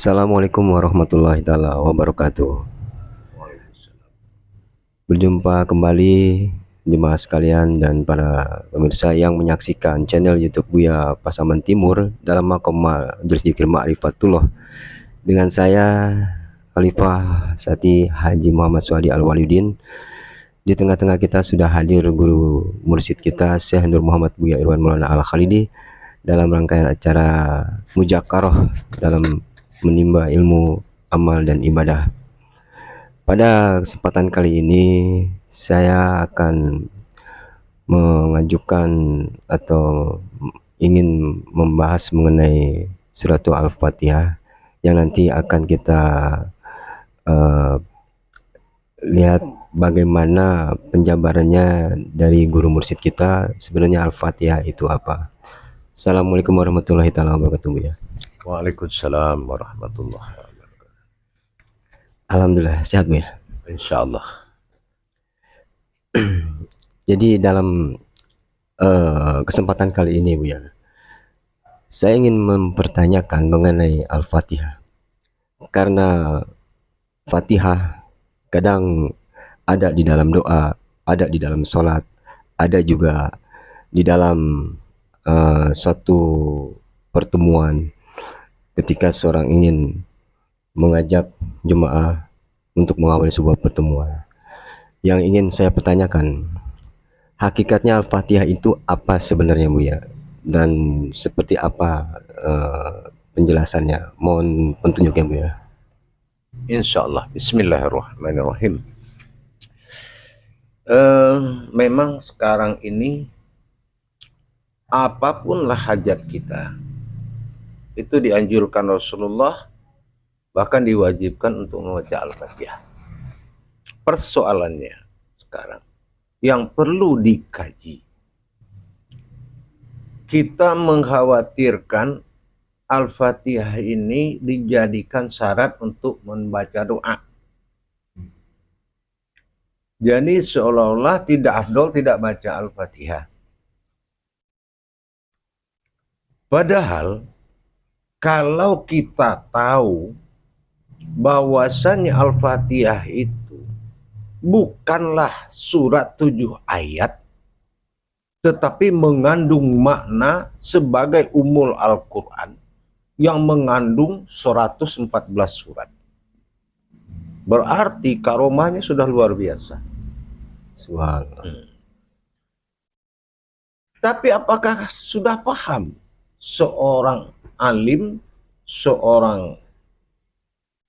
Assalamualaikum warahmatullahi taala wabarakatuh. Berjumpa kembali jemaah sekalian dan para pemirsa yang menyaksikan channel YouTube Buya Pasaman Timur dalam makom Majelis Zikir Ma'rifatullah dengan saya Khalifah Sati Haji Muhammad Suhadi Al-Walidin. Di tengah-tengah kita sudah hadir guru mursyid kita Syekh Nur Muhammad Buya Irwan Maulana Al-Khalidi dalam rangkaian acara Mujakarah dalam menimba ilmu, amal dan ibadah. Pada kesempatan kali ini saya akan mengajukan atau ingin membahas mengenai surat Al-Fatihah yang nanti akan kita lihat bagaimana penjabarannya dari guru mursyid kita. Sebenarnya Al-Fatihah itu apa? Assalamualaikum warahmatullahi wabarakatuh ya. Waalaikumsalam warahmatullahi wabarakatuh. Alhamdulillah sehat Bu ya. Insyaallah. Jadi dalam kesempatan kali ini Bu ya, saya ingin mempertanyakan mengenai Al-Fatihah. Karena Fatihah kadang ada di dalam doa, ada di dalam sholat, ada juga di dalam suatu pertemuan ketika seorang ingin mengajak jemaah untuk mengawali sebuah pertemuan. Yang ingin saya pertanyakan, hakikatnya Al-Fatihah itu apa sebenarnya Bu ya? Dan seperti apa penjelasannya? Mohon petunjuknya Bu ya. Insyaallah. Bismillahirrahmanirrahim. Memang sekarang ini apapunlah hajat kita itu dianjurkan Rasulullah, bahkan diwajibkan untuk membaca Al-Fatihah. Persoalannya sekarang yang perlu dikaji, kita mengkhawatirkan Al-Fatihah ini dijadikan syarat untuk membaca doa. Jadi seolah-olah tidak afdol tidak baca Al-Fatihah. Padahal kalau kita tahu bahwasannya Al-Fatihah itu bukanlah surat 7 ayat, tetapi mengandung makna sebagai umul Al-Quran yang mengandung 114 surat. Berarti karomahnya sudah luar biasa. Subhanallah. Tapi apakah sudah paham seorang alim, seorang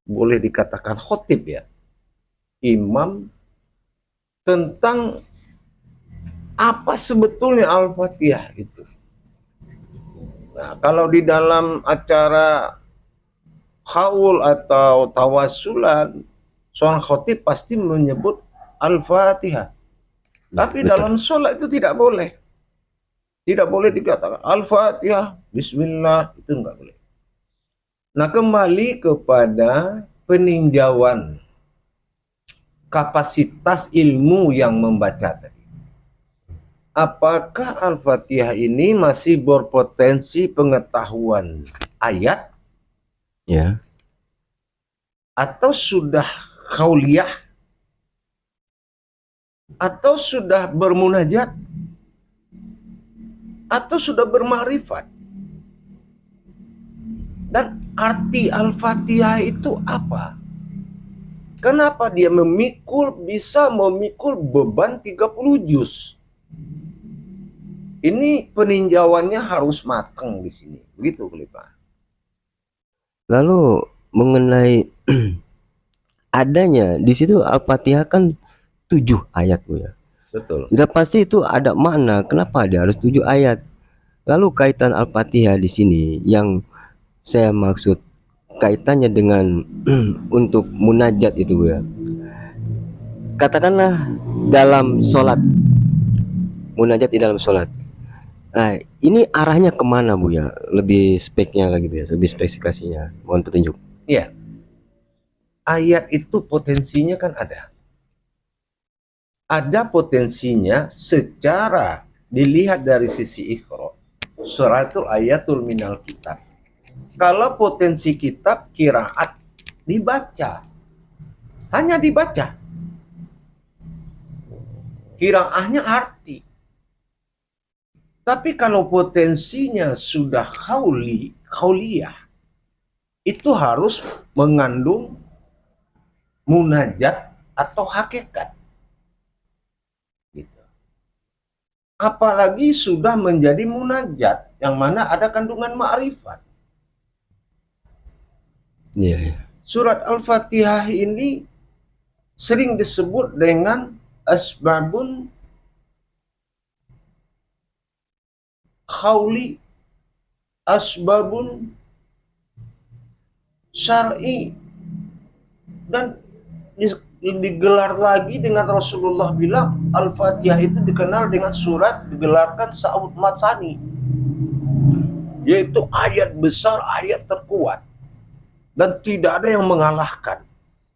boleh dikatakan khotib ya, imam, tentang apa sebetulnya Al-Fatihah itu? Nah, kalau di dalam acara haul atau tawasulan, seorang khotib pasti menyebut Al-Fatihah. Tapi Betul. dalam sholat itu tidak boleh. Tidak boleh dikatakan Al-Fatihah, Bismillah, itu enggak boleh. Nah, kembali kepada peninjauan kapasitas ilmu yang membaca tadi. Apakah Al-Fatihah ini masih berpotensi pengetahuan ayat? Ya. Atau sudah qauliyah? Atau sudah bermunajat? Atau sudah bermakrifat? Dan arti Al-Fatihah itu apa? Kenapa dia bisa memikul beban 30 juz? Ini peninjauannya harus matang di sini. Begitu, Khalifah. Lalu mengenai adanya di situ Al-Fatihah kan 7 ayat Bu ya. Betul. Sudah pasti itu ada makna kenapa dia harus 7 ayat. Lalu kaitan Al-Fatihah di sini yang saya maksud kaitannya dengan untuk munajat itu Bu ya. Katakanlah dalam sholat, munajat di dalam sholat. Nah, ini arahnya kemana Bu ya? Lebih speknya lagi Bu ya, lebih spesifikasinya. Mohon petunjuk. Iya. Ayat itu potensinya kan ada. Ada potensinya secara dilihat dari sisi ikhra. Suratul ayatul minal kitab. Kalau potensi kitab qiraat dibaca, hanya dibaca. Qiraahnya arti. Tapi kalau potensinya sudah qauliyah, itu harus mengandung munajat atau hakikat. Gitu. Apalagi sudah menjadi munajat, yang mana ada kandungan ma'rifat. Iya. Surat Al-Fatihah ini sering disebut dengan asbabun qauli, asbabun syar'i, dan digelar lagi dengan Rasulullah bilang Al-Fatihah itu dikenal dengan surat digelarkan Sa'ud Matsani, yaitu ayat besar, ayat terkuat, dan tidak ada yang mengalahkan.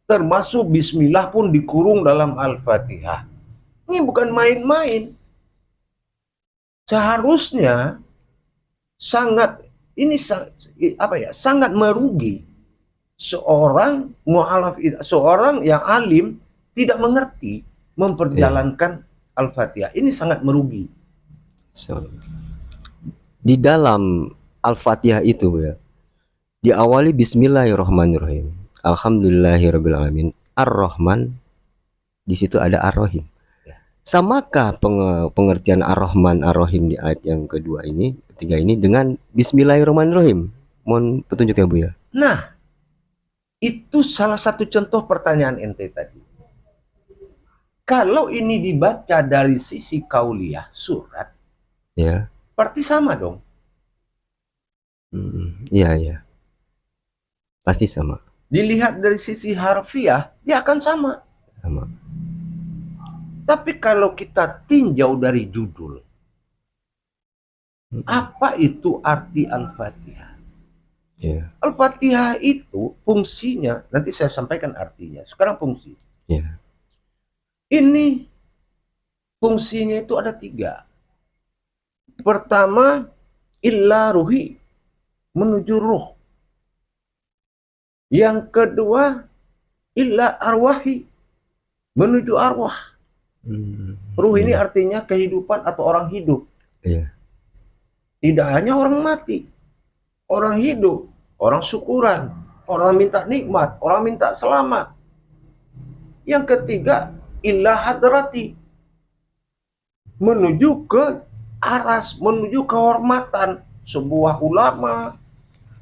Termasuk bismillah pun dikurung dalam Al-Fatihah. Ini bukan main-main. Seharusnya sangat sangat merugi seorang mu'alaf, seorang yang alim tidak mengerti memperjalankan Al-Fatihah. Ini sangat merugi. So, di dalam Al-Fatihah itu ya, diawali Bismillahirrahmanirrahim, Alhamdulillahirrabbilalamin, Ar-Rahman, di situ ada Ar-Rahim. Samakah pengertian Ar-Rahman Ar-Rahim di ayat yang kedua ini, ketiga ini, dengan Bismillahirrahmanirrahim? Mohon petunjuk ya Bu ya. Nah, itu salah satu contoh pertanyaan ente tadi. Kalau ini dibaca dari sisi kauliyah surat, Ya. berarti sama dong. Iya, iya. Pasti sama. Dilihat dari sisi harfiah, dia akan sama. Sama. Tapi kalau kita tinjau dari judul, apa itu arti Al-Fatihah? Ya. Al-Fatihah itu fungsinya, nanti saya sampaikan artinya. Sekarang fungsi. Ya. Ini fungsinya itu ada 3. Pertama, illa ruhi, menuju ruh. Yang kedua, illa arwahi, menuju arwah. Ruh ini artinya kehidupan atau orang hidup. Iya. Tidak hanya orang mati, orang hidup, orang syukuran, orang minta nikmat, orang minta selamat. Yang ketiga, illa hadrati, menuju ke aras, menuju kehormatan sebuah ulama,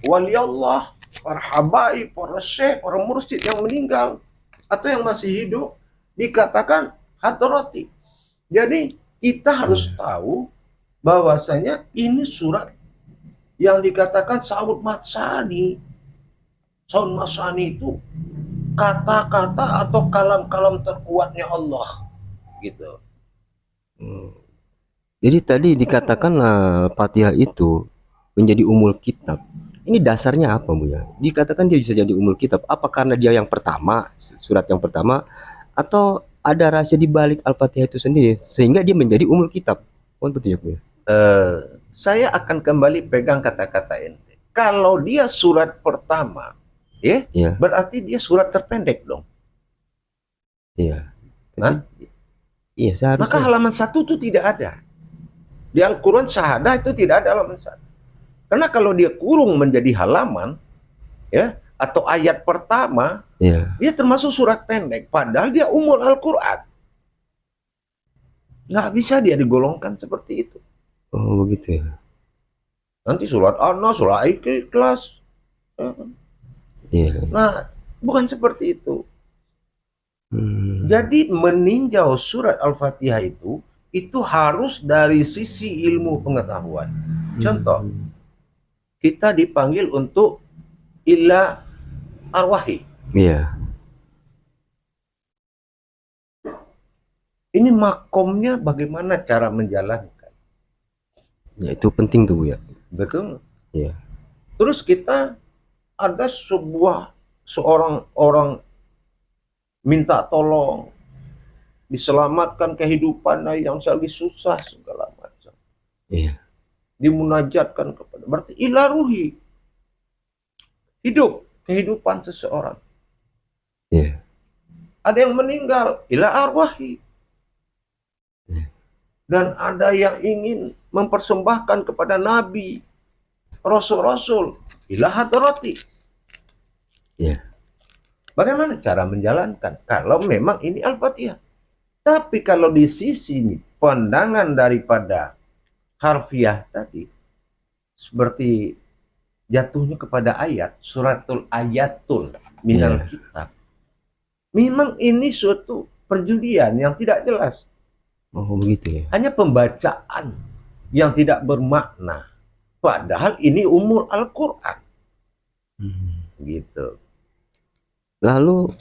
wali Allah, para habaib, para syekh, para mursyid yang meninggal atau yang masih hidup, dikatakan hadrati. Jadi kita harus tahu bahwasanya ini surat yang dikatakan Sa'ud Matsani. Sa'ud Matsani itu kata-kata atau kalam-kalam terkuatnya Allah, gitu. Jadi tadi dikatakan Fatihah itu menjadi umul kitab. Ini dasarnya apa Bu ya? Dikatakan dia bisa jadi umul kitab. Apa karena dia yang pertama, surat yang pertama, atau ada rahasia di balik Al-Fatihah itu sendiri sehingga dia menjadi umul kitab? Mohon petunjuk Bu ya. Saya akan kembali pegang kata-kata ente. Kalau dia surat pertama, Iya. berarti dia surat terpendek dong. Iya. Hah? Iya, seharusnya. Maka halaman 1 itu tidak ada. Di Al-Quran Syahadah itu tidak ada halaman 1. Karena kalau dia kurung menjadi halaman, ya, atau ayat pertama, dia termasuk surat pendek. Padahal dia umul Al-Quran. Nggak bisa dia digolongkan seperti itu. Oh begitu ya. Nanti surat An-Nas, surat Ikhlas. Iya. Nah, bukan seperti itu. Jadi meninjau surat Al-Fatihah itu harus dari sisi ilmu pengetahuan. Contoh, kita dipanggil untuk illa arwahi. Iya. Ini makomnya bagaimana cara menjalankan. Ya itu penting tuh Bu ya. Betul. Iya. Terus kita ada seorang orang minta tolong, diselamatkan kehidupan yang lagi susah segala macam. Iya. Dimunajatkan kepada, berarti ila ruhi. hidup kehidupan seseorang. Iya. Ada yang meninggal, ila arwahi. Iya. Dan ada yang ingin mempersembahkan kepada nabi, rasul-rasul, ila hadrati. Iya. Bagaimana cara menjalankan? Kalau memang ini Al-Fatihah. Tapi kalau di sisi pandangan daripada harfiah tadi, seperti jatuhnya kepada ayat, suratul ayatul minal Iya. kitab. Memang ini suatu perjudian yang tidak jelas. Oh begitu ya. Hanya pembacaan yang tidak bermakna. Padahal ini umul Al-Quran. Gitu. Lalu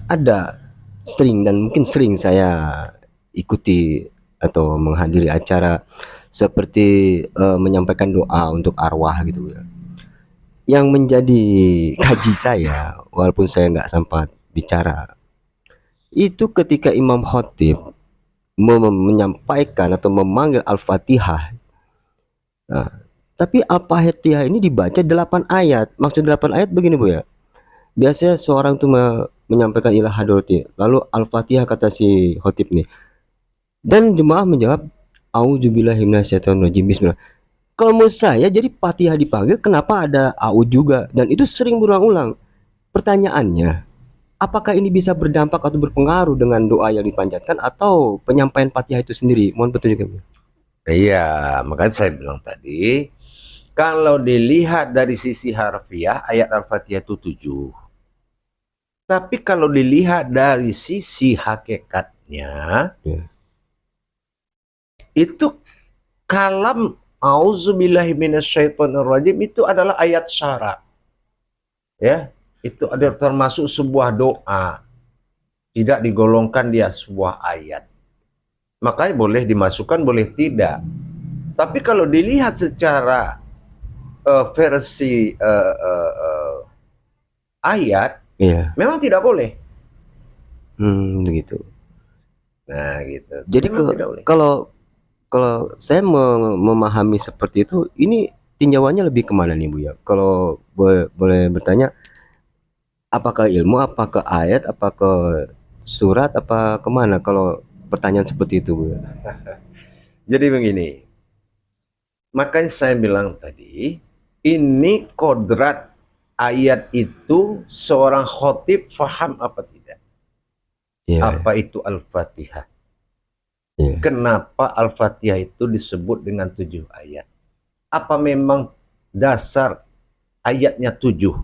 ada sering dan mungkin sering saya ikuti atau menghadiri acara seperti menyampaikan doa untuk arwah gitu ya. Yang menjadi kaji saya, walaupun saya nggak sempat bicara, itu ketika Imam Khatib menyampaikan atau memanggil Al-Fatihah. Nah, tapi Al-Fatihah ini dibaca 8 ayat. Maksud 8 ayat begini Bu ya. Biasanya seorang tuh menyampaikan ilah hadrati, lalu Al-Fatihah kata si Khatib nih. Dan jemaah menjawab auzubillahi minasyaitonirrajim bismillah. Kalau menurut saya jadi Fatihah dipanggil kenapa ada au juga, dan itu sering berulang-ulang. Pertanyaannya, apakah ini bisa berdampak atau berpengaruh dengan doa yang dipanjatkan atau penyampaian Fatihah itu sendiri? Mohon petunjuknya. Iya, makanya saya bilang tadi, kalau dilihat dari sisi harfiah, ayat Al-Fatihah itu 7. Tapi kalau dilihat dari sisi hakikatnya, Ya. itu kalam auzubillahi minasyaitonirrajim itu adalah ayat syarat. Ya, itu ada termasuk sebuah doa. Tidak digolongkan dia sebuah ayat. Makanya boleh dimasukkan, boleh tidak. Tapi kalau dilihat secara versi ayat, Iya. memang tidak boleh. Begitu. Nah, gitu. Jadi Memang tidak boleh. kalau kalau saya memahami seperti itu, ini tinjauannya lebih kemana nih Bu ya? Kalau boleh bertanya, apakah ilmu, apakah ayat, apakah surat, apa kemana kalau pertanyaan seperti itu Bu ya? Jadi begini, makanya saya bilang tadi, ini kodrat ayat itu seorang khotib faham apa tidak? Iya. Apa itu Al-Fatihah? Iya. Kenapa Al-Fatihah itu disebut dengan 7 ayat? Apa memang dasar ayatnya 7?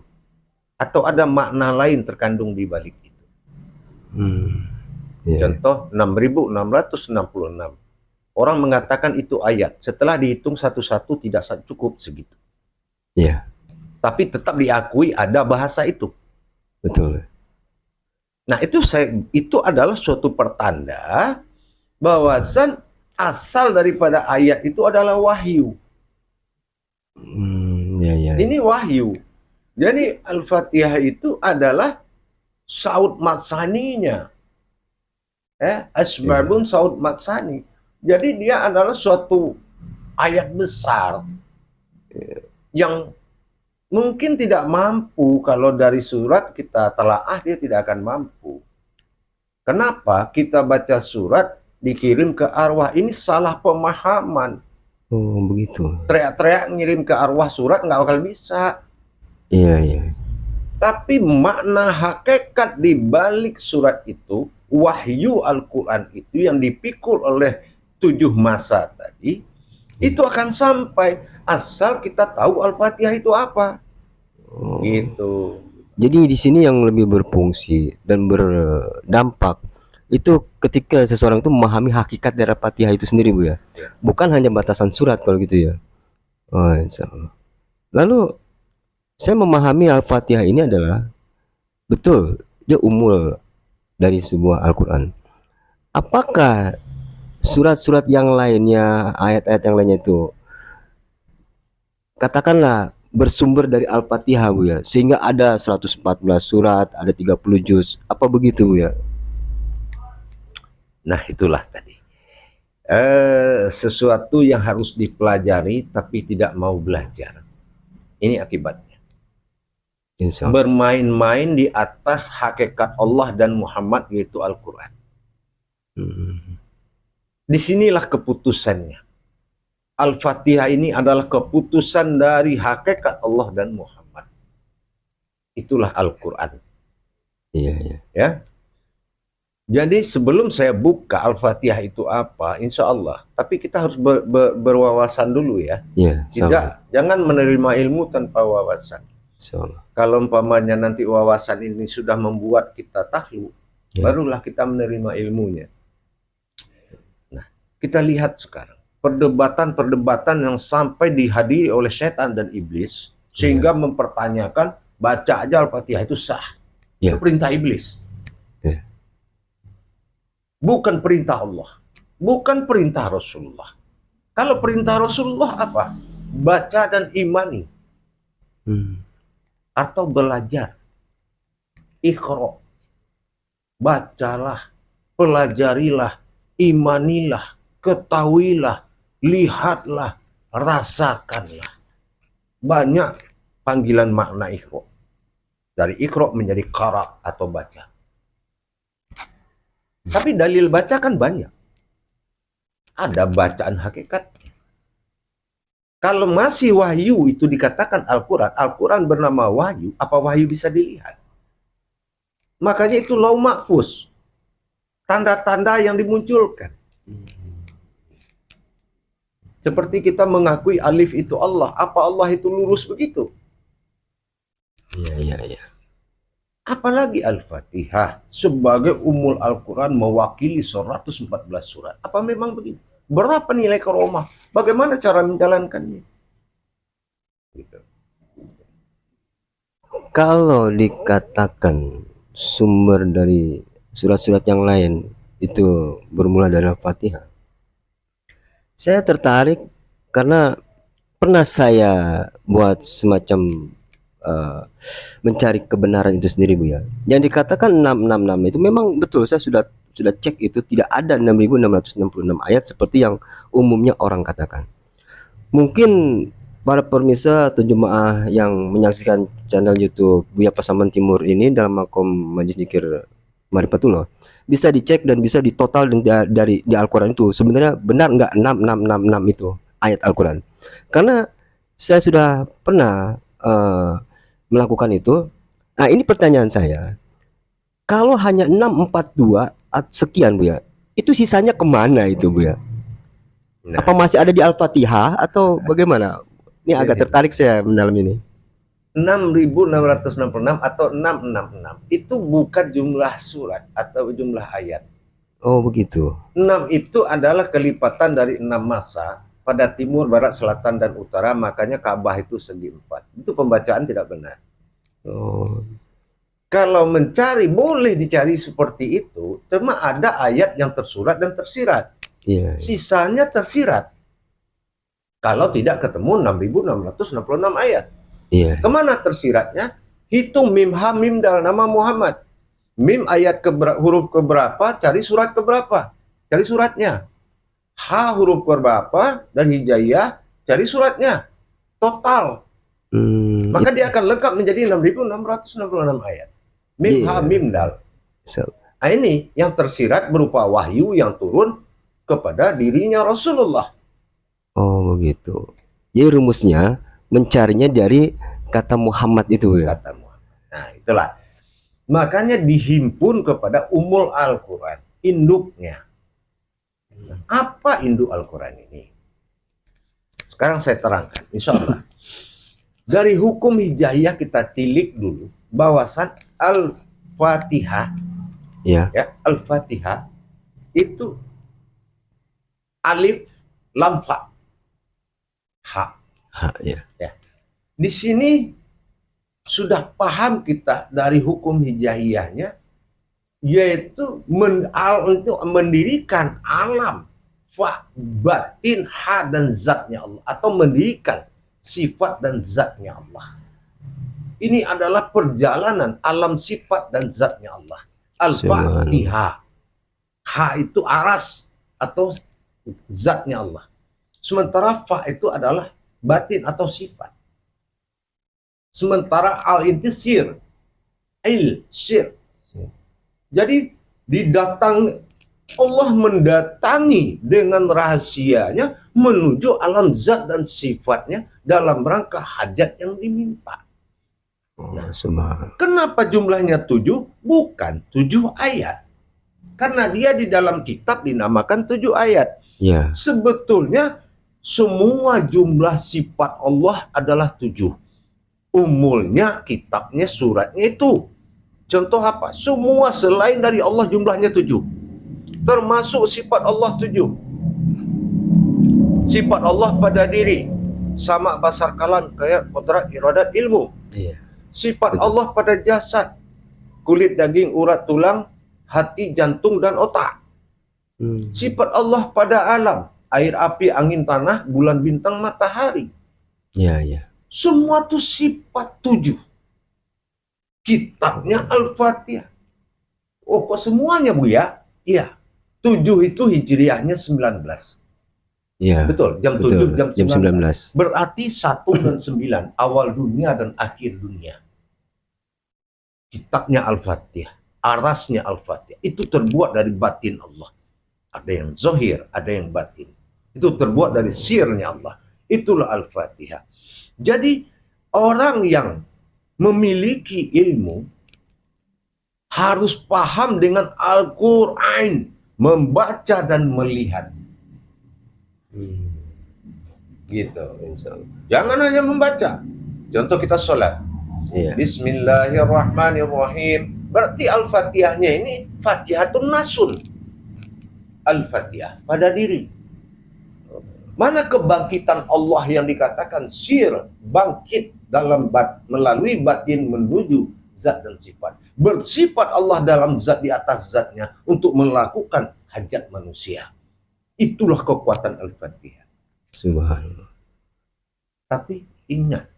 Atau ada makna lain terkandung di balik itu? Iya. Contoh 6.666. Orang mengatakan itu ayat. Setelah dihitung satu-satu tidak cukup segitu. Iya. Tapi tetap diakui ada bahasa itu. Betul. Nah, itu adalah suatu pertanda bahwasan asal daripada ayat itu adalah wahyu. Iya, iya. Ini wahyu. Jadi Al-Fatihah itu adalah saud matsaninya. Asbabun saud matsani. Jadi dia adalah suatu ayat besar yang mungkin tidak mampu kalau dari surat kita telaah dia tidak akan mampu. Kenapa kita baca surat dikirim ke arwah? Ini salah pemahaman. Oh begitu. Teriak-teriak ngirim ke arwah surat nggak bakal bisa. Iya, iya. Tapi makna hakikat di balik surat itu, wahyu Al-Quran itu yang dipikul oleh 7 masa tadi, itu akan sampai asal kita tahu Al-Fatihah itu apa. Gitu. Jadi di sini yang lebih berfungsi dan berdampak itu ketika seseorang itu memahami hakikat dari Fatihah itu sendiri Bu ya. Bukan hanya batasan surat kalau gitu ya. Oh, insyaallah. Lalu saya memahami Al-Fatihah ini adalah betul dia umul dari sebuah Al-Quran. Apakah surat-surat yang lainnya, ayat-ayat yang lainnya itu katakanlah bersumber dari Al-Fatihah Bu ya, sehingga ada 114 surat, ada 30 juz, apa begitu Bu ya? Nah, itulah tadi. Sesuatu yang harus dipelajari tapi tidak mau belajar. Ini akibatnya. Insya Allah. bermain-main di atas hakikat Allah dan Muhammad, yaitu Al-Quran. Disinilah keputusannya. Al-Fatihah ini adalah keputusan dari hakikat Allah dan Muhammad. Itulah Al-Quran. Iya, iya. Ya. Jadi sebelum saya buka Al-Fatihah itu apa, insya Allah. Tapi kita harus berwawasan dulu ya. Iya, Jangan menerima ilmu tanpa wawasan. insya Allah. Kalau umpamanya nanti wawasan ini sudah membuat kita takluk, Ya. barulah kita menerima ilmunya. Nah, kita lihat sekarang perdebatan-perdebatan yang sampai dihadiri oleh setan dan iblis, sehingga mempertanyakan baca aja Al-Fatihah itu sah. Ya. Itu perintah iblis. Ya. Bukan perintah Allah, bukan perintah Rasulullah. Kalau perintah Rasulullah apa? Baca dan imani. Atau belajar. Iqra. Bacalah, pelajarilah, imanilah, ketahuilah, lihatlah, rasakanlah. Banyak panggilan makna iqra. Dari iqra menjadi qara atau baca. Tapi dalil baca kan banyak. Ada bacaan hakikat. Kalau masih wahyu itu dikatakan Al-Quran, Al-Quran bernama wahyu, apa wahyu bisa dilihat? Makanya itu lauh mahfuz. Tanda-tanda yang dimunculkan. Seperti kita mengakui alif itu Allah, apa Allah itu lurus begitu? Iya, iya, iya. Apalagi Al-Fatihah sebagai umul Al-Quran mewakili 114 surat. Apa memang begitu? Berapa nilai karomah? Bagaimana cara menjalankannya? Gitu. Kalau dikatakan sumber dari surat-surat yang lain itu bermula dari Al-Fatihah, saya tertarik karena pernah saya buat semacam mencari kebenaran itu sendiri, Bu ya. Yang dikatakan 666 itu memang betul, saya sudah cek itu tidak ada 6.666 ayat seperti yang umumnya orang katakan. Mungkin para pemirsa atau jemaah yang menyaksikan channel YouTube Buya Pasaman Timur ini dalam makom Majelis Zikir Marifatullah bisa dicek dan bisa ditotal dari di Al-Quran itu sebenarnya benar nggak 6666 itu ayat Al-Quran. Karena saya sudah pernah melakukan itu. Nah, ini pertanyaan saya. Kalau hanya 642 sekian, Bu ya, itu sisanya kemana itu, Bu ya? Nah, Apa masih ada di Al-Fatihah atau bagaimana? Ini agak tertarik saya mendalam ini. 6.666 atau 666 itu bukan jumlah surat atau jumlah ayat. Oh, begitu. 6 itu adalah kelipatan dari 6 masa pada timur, barat, selatan, dan utara. Makanya Ka'bah itu segi 4. Itu pembacaan tidak benar. Oh. Kalau mencari boleh dicari seperti itu, cuma ada ayat yang tersurat dan tersirat. Iya. Sisanya tersirat. Kalau tidak ketemu 6.666 ayat. Iya. Kemana tersiratnya? Hitung mim ha mim dal nama Muhammad. Mim ayat huruf keberapa, cari surat keberapa. Cari suratnya. Ha huruf keberapa, dan hijaiyah, cari suratnya. Total. Maka dia akan lengkap menjadi 6.666 ayat. Mim ha mim dal. Nah, ini yang tersirat berupa wahyu yang turun kepada dirinya Rasulullah. Oh, begitu. Jadi rumusnya mencarinya dari kata Muhammad itu ya. Kata Muhammad. Nah, itulah. Makanya dihimpun kepada umul Al-Quran, induknya. Nah, apa induk Al-Quran ini? Sekarang saya terangkan, insya Allah. Dari hukum hijaiyah kita tilik dulu, bahwasan Al-Fatihah, ya, Al-Fatihah itu alif, lam, fa, ha. Ya. Di sini sudah paham kita dari hukum hijaiyahnya, yaitu untuk mendirikan alam, fa, batin, ha, dan zatnya Allah, atau mendirikan sifat dan zatnya Allah. Ini adalah perjalanan alam sifat dan zatnya Allah. Al-Fatihah. Ha itu aras atau zatnya Allah. Sementara fa itu adalah batin atau sifat. Sementara al-inti sir, sir. Jadi Allah mendatangi dengan rahasianya menuju alam zat dan sifatnya dalam rangka hajat yang diminta. Oh, subhanallah. Kenapa jumlahnya 7? Bukan 7 ayat. Karena dia di dalam kitab dinamakan 7 ayat. Ya. Sebetulnya semua jumlah sifat Allah adalah 7. Umulnya kitabnya, suratnya itu. Contoh apa? Semua selain dari Allah jumlahnya 7. Termasuk sifat Allah 7. Sifat Allah pada diri. Sama basar kalam, kayak kodrat, iradat, ilmu. Iya. Sifat Betul. Allah pada jasad. Kulit, daging, urat, tulang, hati, jantung, dan otak. Sifat Allah pada alam. Air, api, angin, tanah, bulan, bintang, matahari. Ya, ya. Semua itu sifat 7. Kitabnya Al-Fatihah. Oh, kok semuanya, Bu ya? Iya. 7 itu hijriahnya 19. Ya. Betul, jam Betul. 7, jam Jam 19. 19. Berarti 1 dan 9, awal dunia dan akhir dunia. Kitabnya Al-Fatihah, arasnya Al-Fatihah. Itu terbuat dari batin Allah. Ada yang zahir, ada yang batin. Itu terbuat dari sirnya Allah. Itulah Al-Fatihah. Jadi orang yang memiliki ilmu harus paham dengan Al-Quran, membaca dan melihat. Gitu. Jangan hanya membaca. Contoh kita sholat. Iya. Bismillahirrahmanirrahim. Berarti Al-Fatihahnya ini Fatihatun Nasun. Al-Fatihah pada diri. Mana kebangkitan Allah yang dikatakan sir, bangkit dalam melalui batin menuju zat dan sifat. Bersifat Allah dalam zat di atas zatnya untuk melakukan hajat manusia. Itulah kekuatan Al-Fatihah. Subhanallah. Tapi ingat,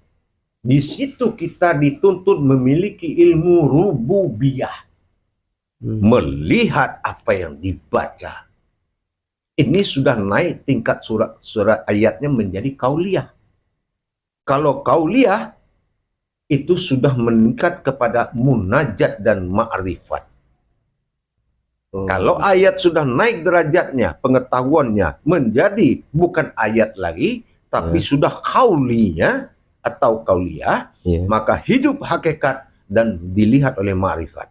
di situ kita dituntut memiliki ilmu rububiyah. Melihat apa yang dibaca. Ini sudah naik tingkat surat ayatnya menjadi kauliyah. Kalau kauliyah itu sudah meningkat kepada munajat dan ma'rifat. Kalau ayat sudah naik derajatnya, pengetahuannya menjadi bukan ayat lagi, tapi sudah kaulinya atau kauliyah, maka hidup hakikat dan dilihat oleh ma'rifat.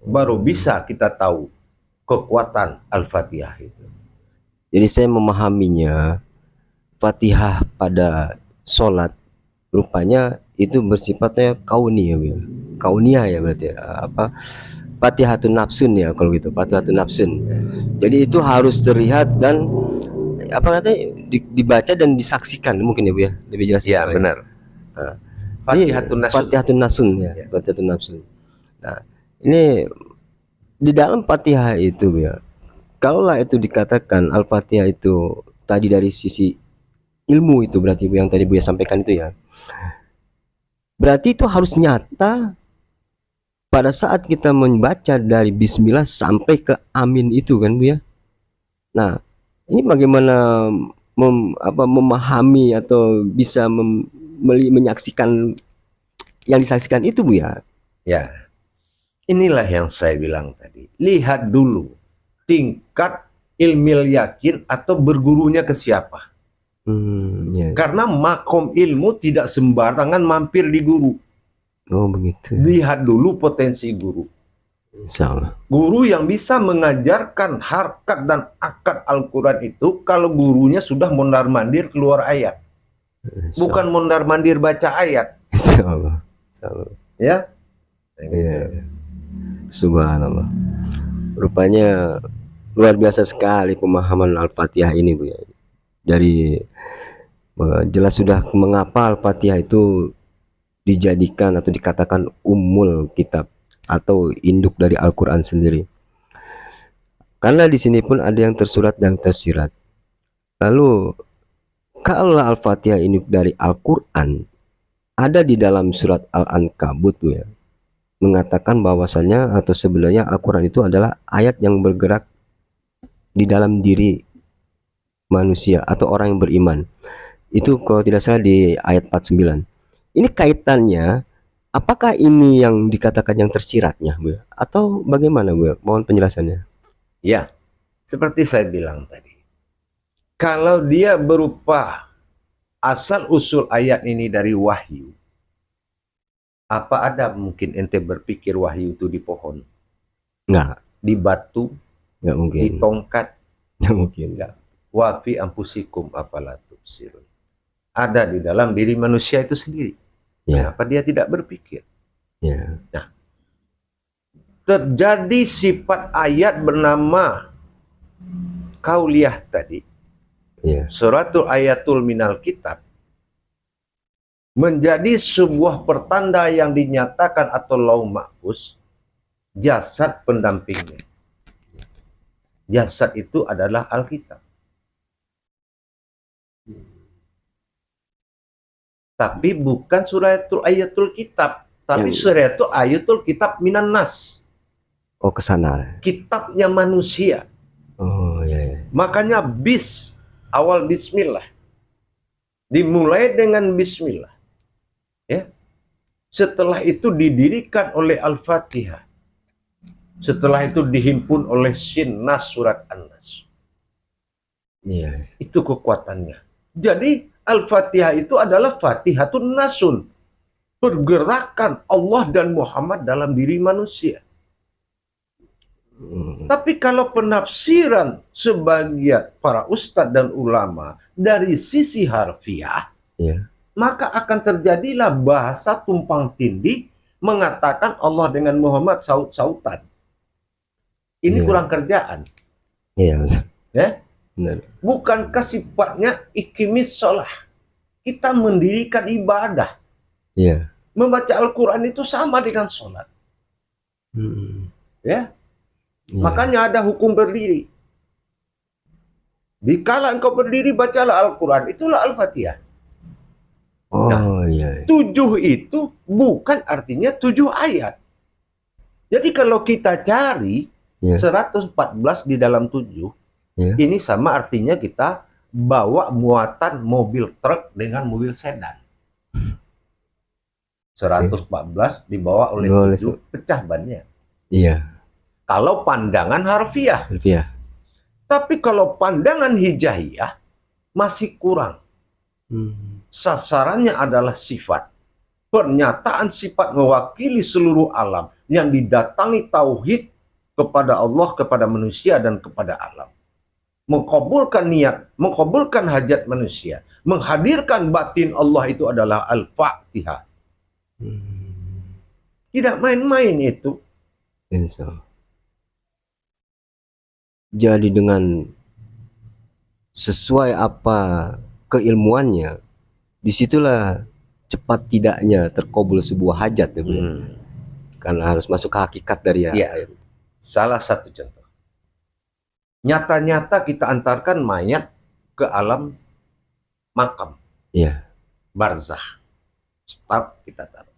Baru bisa kita tahu kekuatan Al-Fatihah itu. Jadi saya memahaminya, Fatihah pada sholat rupanya itu bersifatnya kauni ya, kauniyah ya berarti apa? Fatihatun nafsun ya kalau gitu, Fatihatun nafsun. Jadi itu harus terlihat dan apa katanya dibaca dan disaksikan mungkin ya Bu ya, lebih jelas. Ya benar. Fatihatun nafsun. Fatihatun nafsun ya, Fatihatun nafsun. Nah, ini di dalam Fatihah itu ya. Kalaulah itu dikatakan Al-Fatihah itu tadi dari sisi ilmu itu berarti Bu yang tadi Bu ya sampaikan itu ya. Berarti itu harus nyata pada saat kita membaca dari bismillah sampai ke amin itu kan Bu ya. Nah, ini bagaimana memahami atau bisa menyaksikan yang disaksikan itu Bu ya? Ya. Inilah yang saya bilang tadi. Lihat dulu tingkat ilmil yakin atau bergurunya ke siapa. Karena makom ilmu tidak sembarangan mampir di guru. Oh begitu. Lihat dulu potensi guru. Insyaallah. Guru yang bisa mengajarkan harkat dan akad Al-Quran itu kalau gurunya sudah mondar-mandir keluar ayat. Bukan mondar-mandir baca ayat. Insyaallah. Ya. Iya. Subhanallah. Rupanya luar biasa sekali pemahaman Al-Fatihah ini Bu ya. Dari jelas sudah mengapa Al-Fatihah itu dijadikan atau dikatakan ummul kitab atau induk dari Al-Quran sendiri. Karena di sini pun ada yang tersurat dan tersirat. Lalu kalau Al-Fatihah ini dari Al-Quran, ada di dalam surat Al-Ankabut Bu ya, mengatakan bahwasannya atau sebenarnya Al-Quran itu adalah ayat yang bergerak di dalam diri manusia atau orang yang beriman. Itu kalau tidak salah di ayat 49. Ini kaitannya, apakah ini yang dikatakan yang tersiratnya, Bu? Atau bagaimana, Bu? Mohon penjelasannya. Ya, seperti saya bilang tadi. Kalau dia berupa asal usul ayat ini dari wahyu, apa ada mungkin ente berpikir wahyu itu di pohon, Enggak, di batu, enggak mungkin. di tongkat? Enggak mungkin. Enggak. Wa fi anfusikum afala tubsirun. Ada di dalam diri manusia itu sendiri. Ya, Kenapa dia tidak berpikir? ya, Nah, terjadi sifat ayat bernama kauliyah tadi, ya, suratul ayatul minal kitab, menjadi sebuah pertanda yang dinyatakan atau lauh mahfuz, jasad pendampingnya. Jasad itu adalah Alkitab. Tapi bukan suratul ayatul kitab, tapi Yang- suratul ayatul kitab minan nas. Oh, ke sana. Kitabnya manusia. Oh, ya, ya. Makanya awal bismillah. Dimulai dengan bismillah. Ya. Setelah itu didirikan oleh Al-Fatihah. Setelah itu dihimpun oleh Sin Nas surat An-Nas. Iya. Itu kekuatannya. Jadi Al-Fatihah itu adalah Fatihatun Nasun. Pergerakan Allah dan Muhammad dalam diri manusia. Tapi kalau penafsiran sebagian para ustadz dan ulama dari sisi harfiah, Ya. maka akan terjadilah bahasa tumpang tindih mengatakan Allah dengan Muhammad saut-sautan. Ini Iya. kurang kerjaan. Iya, benar. Ya? Benar. Bukankah sifatnya ikimis sholah? Kita mendirikan ibadah. Iya. Membaca Al-Quran itu sama dengan sholat. Ya? Iya. Makanya ada hukum berdiri. Dikala engkau berdiri, bacalah Al-Quran. Itulah Al-Fatihah. Oh, iya. 7 itu bukan artinya 7 ayat. Jadi kalau kita cari Iya. 114 di dalam 7, Iya. ini sama artinya kita bawa muatan mobil truk dengan mobil sedan. 114 dibawa oleh 7, pecah bannya. Iya. Kalau pandangan harfiah. Harfiah. Tapi kalau pandangan hijaiyah masih kurang. Sasarannya adalah sifat. Pernyataan sifat mewakili seluruh alam yang didatangi tauhid kepada Allah, kepada manusia, dan kepada alam. Mengkabulkan niat, mengkabulkan hajat manusia, menghadirkan batin Allah itu adalah Al-Fatihah. Tidak main-main itu. Insya Allah. Jadi dengan sesuai apa keilmuannya, disitulah cepat tidaknya terkabul sebuah hajat, ya, Bu. Karena harus masuk ke hakikat dari Ya. Salah satu contoh. Nyata-nyata kita antarkan mayat ke alam makam. Iya. Barzah. Start kita taruh.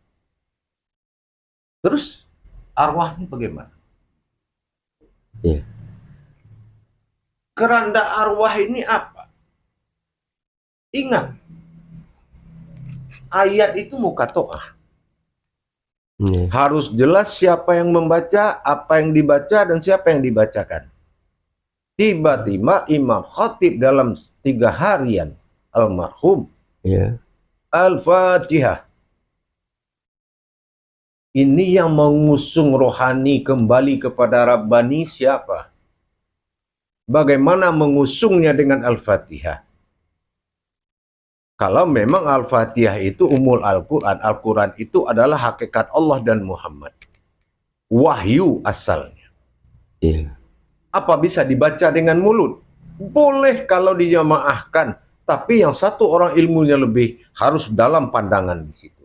Terus arwahnya bagaimana? Iya. Keranda arwah ini apa? Ingat, ayat itu mukatoah. Iya. Harus jelas siapa yang membaca, apa yang dibaca, dan siapa yang dibacakan. Tiba-tiba Imam Khatib dalam 3 harian almarhum, Iya. Al-Fatihah. Ini yang mengusung rohani kembali kepada Rabbani siapa? Bagaimana mengusungnya dengan Al-Fatihah? Kalau memang Al-Fatihah itu umul Al-Quran, Al-Quran itu adalah hakikat Allah dan Muhammad. Wahyu asalnya. Iya. Apa bisa dibaca dengan mulut? Boleh kalau dijamaahkan, tapi yang satu orang ilmunya lebih harus dalam pandangan di situ.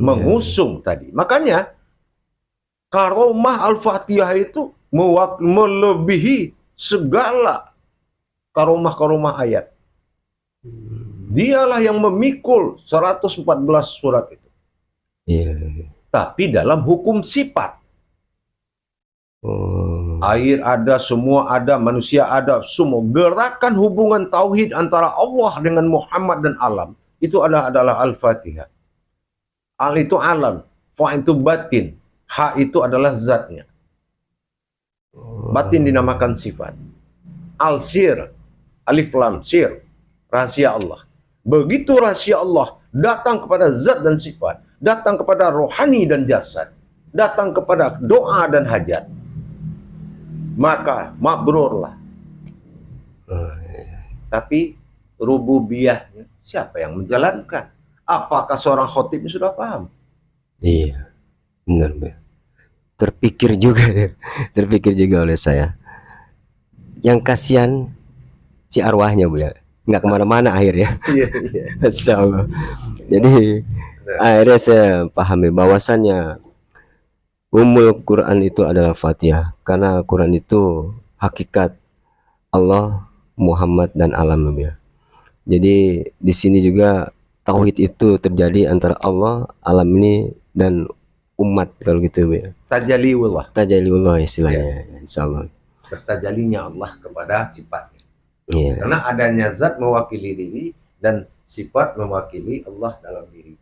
Mengusung tadi. Makanya karomah Al-Fatihah itu melebihi segala karomah-karomah ayat. Dialah yang memikul 114 surat itu. Iya. Tapi dalam hukum sifat. Air ada, semua ada, manusia ada, semua. Gerakan hubungan tauhid antara Allah dengan Muhammad dan alam itu adalah Al-Fatihah. Al itu alam, fa itu batin, ha itu adalah zatnya. Batin dinamakan sifat. Al-sir, alif lam sir, rahasia Allah. Begitu rahasia Allah datang kepada zat dan sifat, datang kepada rohani dan jasad, datang kepada doa dan hajat, maka mabrurlah. Tapi rububiyahnya siapa yang menjalankan? Apakah seorang khotib sudah paham? Iya, benar, Bu. Terpikir juga oleh saya. Yang kasihan si arwahnya, Bu, ya. Nggak kemana-mana akhirnya. Iya. Masya Allah. Jadi akhirnya saya pahami bahwasannya Ummul Quran itu adalah Fatihah, karena Quran itu hakikat Allah, Muhammad, dan alam, ya. Jadi di sini juga tauhid itu terjadi antara Allah, alam ini, dan umat, kalau gitu, ya. Tajaliullah, Tajaliullah istilahnya, insyaallah. bertajalinya Allah kepada sifatnya. Iya. Karena adanya zat mewakili diri dan sifat mewakili Allah dalam diri.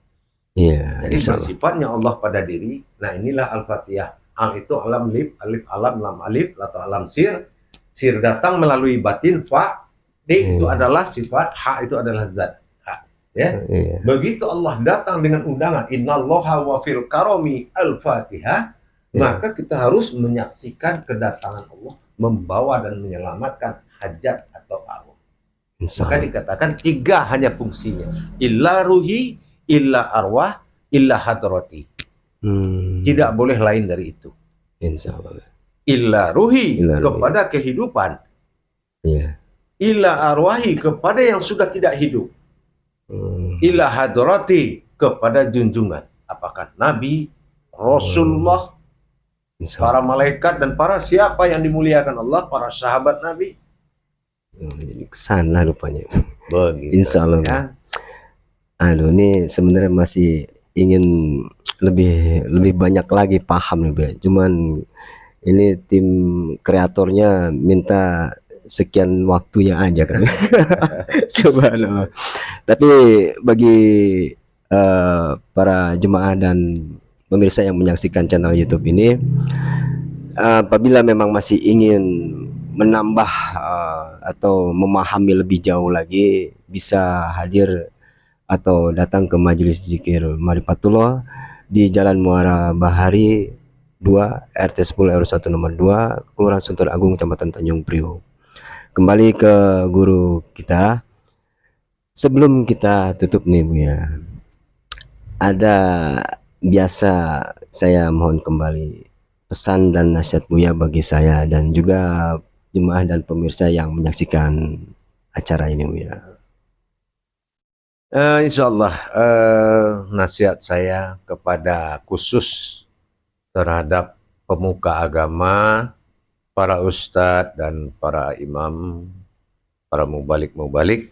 Iya, Jadi insyaallah. bersifatnya Allah pada diri. Nah, inilah Al-Fatihah. Al itu alam lip, alif alam, lam alif, atau alam sir. Sir datang melalui batin, fa. D itu adalah sifat, ha itu adalah zat. Ha, ya. Iya. Begitu Allah datang dengan undangan, innallaha wa fil karami Al-Fatihah, maka kita harus menyaksikan kedatangan Allah membawa dan menyelamatkan hajat atau arwah. Maka Insyaallah. dikatakan tiga hanya fungsinya. Illa ruhi, illa arwah, illa hadrati. Tidak boleh lain dari itu. Insyaallah. Illa ruhi, Illa ruhi. kepada kehidupan. Iya. Illa arwahi, kepada yang sudah tidak hidup. Illa hadrati, kepada junjungan. Apakah Nabi, Rasulullah, para malaikat, dan para siapa yang dimuliakan Allah, para sahabat Nabi. Jadi kesana rupanya. Begitu. Insyaallah. Ya. Aduh, ini sebenarnya masih ingin lebih banyak lagi paham nih, Be. Cuman ini tim kreatornya minta sekian waktunya aja kan. Subhanallah. Tapi bagi para jemaah dan pemirsa yang menyaksikan channel YouTube ini, apabila memang masih ingin menambah atau memahami lebih jauh lagi, bisa hadir atau datang ke Majelis Zikir Marifatullah di Jalan Muara Bahari 2, RT 10 RW 1 nomor 2, Kelurahan Sunter Agung, Kecamatan Tanjung Priok. Kembali ke guru kita. Sebelum kita tutup nih, Bu, ya. Ada biasa saya mohon kembali pesan dan nasihat Buya bagi saya dan juga jemaah dan pemirsa yang menyaksikan acara ini, Buya. Insyaallah nasihat saya kepada khusus terhadap pemuka agama, para ustadz dan para imam, para mubalik-mubalik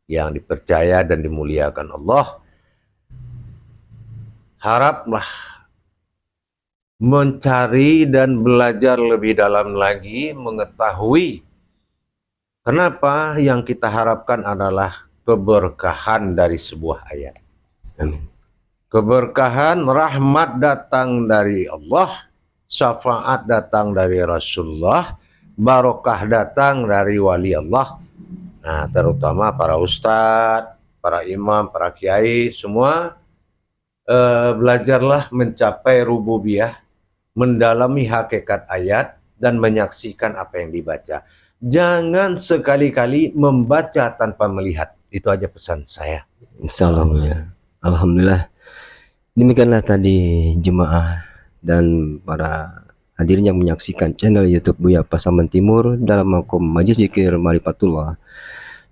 yang dipercaya dan dimuliakan Allah, haraplah mencari dan belajar lebih dalam lagi, mengetahui kenapa yang kita harapkan adalah keberkahan dari sebuah ayat. Amin. Keberkahan, rahmat datang dari Allah, syafaat datang dari Rasulullah, barokah datang dari wali Allah. Nah, terutama para ustadz, para imam, para kiai, semua belajarlah mencapai rububiyah, mendalami hakikat ayat, dan menyaksikan apa yang dibaca. Jangan sekali-kali membaca tanpa melihat. Itu aja pesan saya. Insyaallah, ya. Alhamdulillah. Demikianlah tadi jemaah dan para hadirin yang menyaksikan channel YouTube Buya Pasaman Timur dalam makom Majelis Zikir Marifatullah.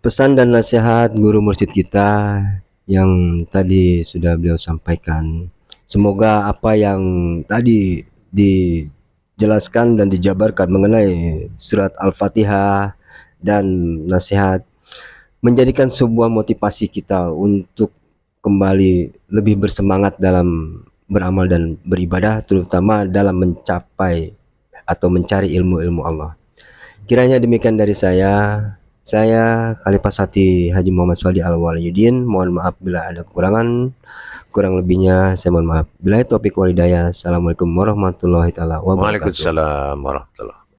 Pesan dan nasihat guru mursyid kita yang tadi sudah beliau sampaikan. Semoga apa yang tadi dijelaskan dan dijabarkan mengenai surat Al-Fatihah dan nasihat menjadikan sebuah motivasi kita untuk kembali lebih bersemangat dalam beramal dan beribadah, terutama dalam mencapai atau mencari ilmu-ilmu Allah. Kiranya demikian dari saya. Saya Khalifah Sati Haji Muhammad Swadi Al-Waliyuddin. Mohon maaf bila ada kekurangan. Kurang lebihnya saya mohon maaf. Billahi taufik wal hidayah. Assalamualaikum warahmatullahi taala wabarakatuh. Waalaikumsalam warahmatullahi